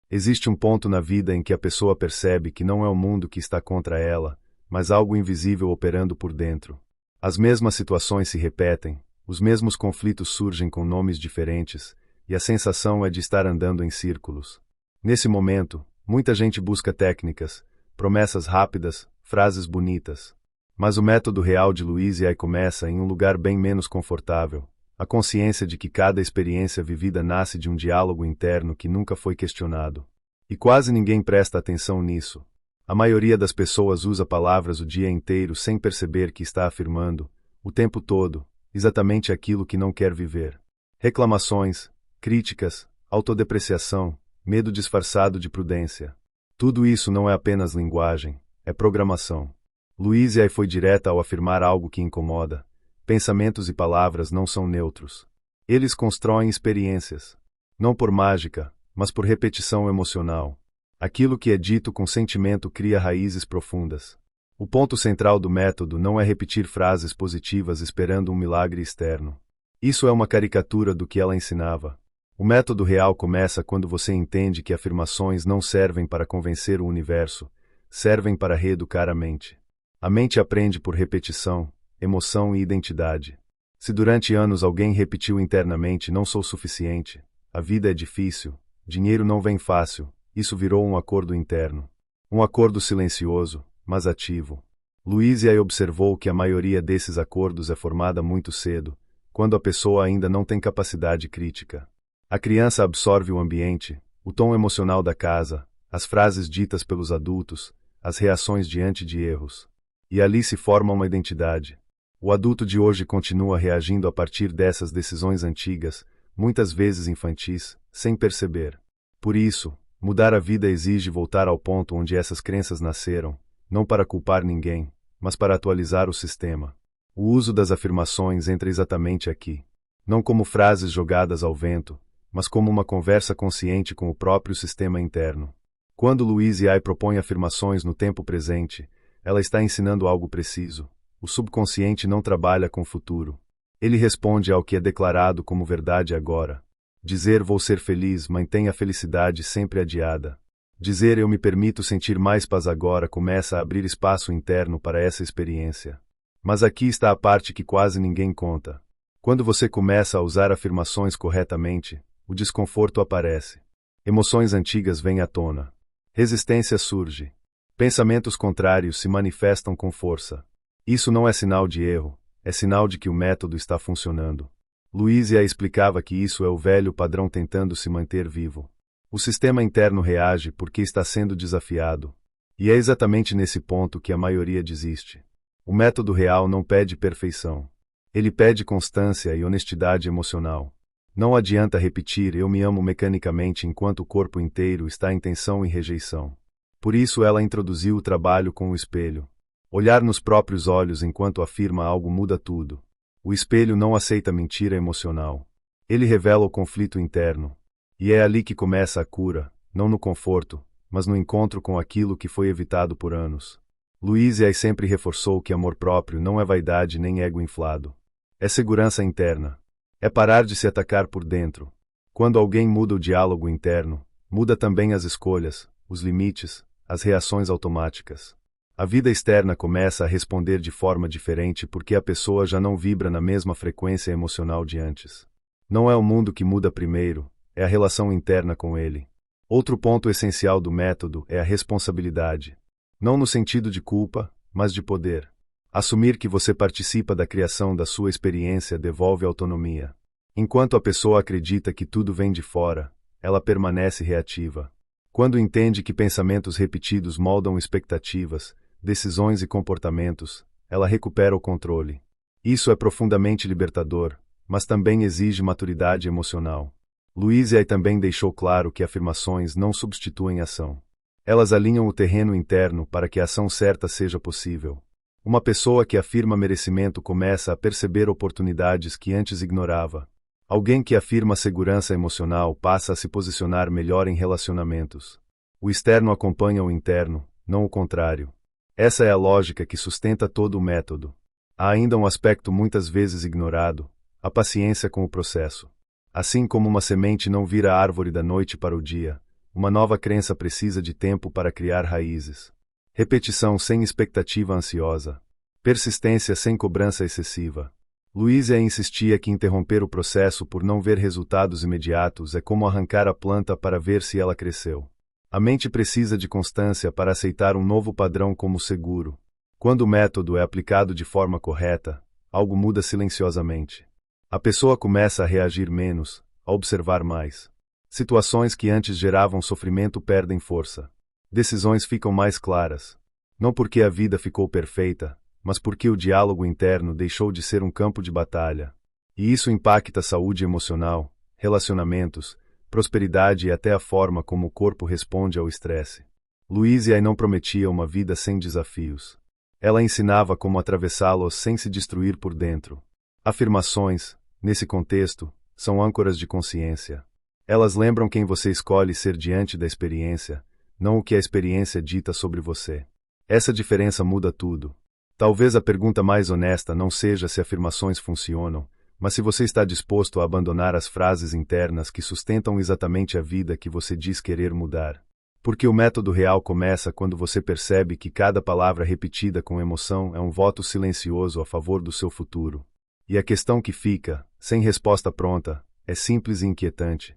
Existe um ponto na vida em que a pessoa percebe que não é o mundo que está contra ela, mas algo invisível operando por dentro. As mesmas situações se repetem, os mesmos conflitos surgem com nomes diferentes, e a sensação é de estar andando em círculos. Nesse momento, muita gente busca técnicas, promessas rápidas, frases bonitas. Mas o método real de Louise Hay começa em um lugar bem menos confortável. A consciência de que cada experiência vivida nasce de um diálogo interno que nunca foi questionado. E quase ninguém presta atenção nisso. A maioria das pessoas usa palavras o dia inteiro sem perceber que está afirmando, o tempo todo, exatamente aquilo que não quer viver. Reclamações, críticas, autodepreciação, medo disfarçado de prudência. Tudo isso não é apenas linguagem, é programação. Louise Hay foi direta ao afirmar algo que incomoda. Pensamentos e palavras não são neutros. Eles constroem experiências. Não por mágica, mas por repetição emocional. Aquilo que é dito com sentimento cria raízes profundas. O ponto central do método não é repetir frases positivas esperando um milagre externo. Isso é uma caricatura do que ela ensinava. O método real começa quando você entende que afirmações não servem para convencer o universo, servem para reeducar a mente. A mente aprende por repetição, emoção e identidade. Se durante anos alguém repetiu internamente "não sou suficiente", "a vida é difícil", "dinheiro não vem fácil", isso virou um acordo interno. Um acordo silencioso, mas ativo. Louise Hay observou que a maioria desses acordos é formada muito cedo, quando a pessoa ainda não tem capacidade crítica. A criança absorve o ambiente, o tom emocional da casa, as frases ditas pelos adultos, as reações diante de erros. E ali se forma uma identidade. O adulto de hoje continua reagindo a partir dessas decisões antigas, muitas vezes infantis, sem perceber. Por isso, mudar a vida exige voltar ao ponto onde essas crenças nasceram, não para culpar ninguém, mas para atualizar o sistema. O uso das afirmações entra exatamente aqui. Não como frases jogadas ao vento, mas como uma conversa consciente com o próprio sistema interno. Quando Louise Hay propõe afirmações no tempo presente, ela está ensinando algo preciso. O subconsciente não trabalha com o futuro. Ele responde ao que é declarado como verdade agora. Dizer "vou ser feliz" mantém a felicidade sempre adiada. Dizer "eu me permito sentir mais paz agora" começa a abrir espaço interno para essa experiência. Mas aqui está a parte que quase ninguém conta. Quando você começa a usar afirmações corretamente, o desconforto aparece. Emoções antigas vêm à tona. Resistência surge. Pensamentos contrários se manifestam com força. Isso não é sinal de erro, é sinal de que o método está funcionando. Louise Hay explicava que isso é o velho padrão tentando se manter vivo. O sistema interno reage porque está sendo desafiado. E é exatamente nesse ponto que a maioria desiste. O método real não pede perfeição. Ele pede constância e honestidade emocional. Não adianta repetir "eu me amo" mecanicamente enquanto o corpo inteiro está em tensão e rejeição. Por isso ela introduziu o trabalho com o espelho. Olhar nos próprios olhos enquanto afirma algo muda tudo. O espelho não aceita mentira emocional. Ele revela o conflito interno. E é ali que começa a cura, não no conforto, mas no encontro com aquilo que foi evitado por anos. Louise Hay sempre reforçou que amor próprio não é vaidade nem ego inflado. É segurança interna. É parar de se atacar por dentro. Quando alguém muda o diálogo interno, muda também as escolhas, os limites, as reações automáticas. A vida externa começa a responder de forma diferente porque a pessoa já não vibra na mesma frequência emocional de antes. Não é o mundo que muda primeiro, é a relação interna com ele. Outro ponto essencial do método é a responsabilidade. Não no sentido de culpa, mas de poder. Assumir que você participa da criação da sua experiência devolve autonomia. Enquanto a pessoa acredita que tudo vem de fora, ela permanece reativa. Quando entende que pensamentos repetidos moldam expectativas, decisões e comportamentos, ela recupera o controle. Isso é profundamente libertador, mas também exige maturidade emocional. Louise Hay também deixou claro que afirmações não substituem ação. Elas alinham o terreno interno para que a ação certa seja possível. Uma pessoa que afirma merecimento começa a perceber oportunidades que antes ignorava. Alguém que afirma segurança emocional passa a se posicionar melhor em relacionamentos. O externo acompanha o interno, não o contrário. Essa é a lógica que sustenta todo o método. Há ainda um aspecto muitas vezes ignorado: a paciência com o processo. Assim como uma semente não vira árvore da noite para o dia, Uma nova crença precisa de tempo para criar raízes. Repetição sem expectativa ansiosa. Persistência sem cobrança excessiva. Luísa insistia que interromper o processo por não ver resultados imediatos é como arrancar a planta para ver se ela cresceu. A mente precisa de constância para aceitar um novo padrão como seguro. Quando o método é aplicado de forma correta, algo muda silenciosamente. A pessoa começa a reagir menos, a observar mais. Situações que antes geravam sofrimento perdem força. Decisões ficam mais claras. Não porque a vida ficou perfeita, mas porque o diálogo interno deixou de ser um campo de batalha. E isso impacta a saúde emocional, relacionamentos, prosperidade e até a forma como o corpo responde ao estresse. Louise não prometia uma vida sem desafios. Ela ensinava como atravessá-los sem se destruir por dentro. Afirmações, nesse contexto, são âncoras de consciência. Elas lembram quem você escolhe ser diante da experiência, não o que a experiência dita sobre você. Essa diferença muda tudo. Talvez a pergunta mais honesta não seja se afirmações funcionam, mas se você está disposto a abandonar as frases internas que sustentam exatamente a vida que você diz querer mudar. Porque o método real começa quando você percebe que cada palavra repetida com emoção é um voto silencioso a favor do seu futuro. E a questão que fica, sem resposta pronta, é simples e inquietante.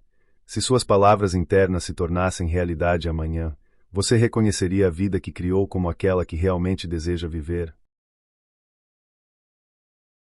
Se suas palavras internas se tornassem realidade amanhã, você reconheceria a vida que criou como aquela que realmente deseja viver?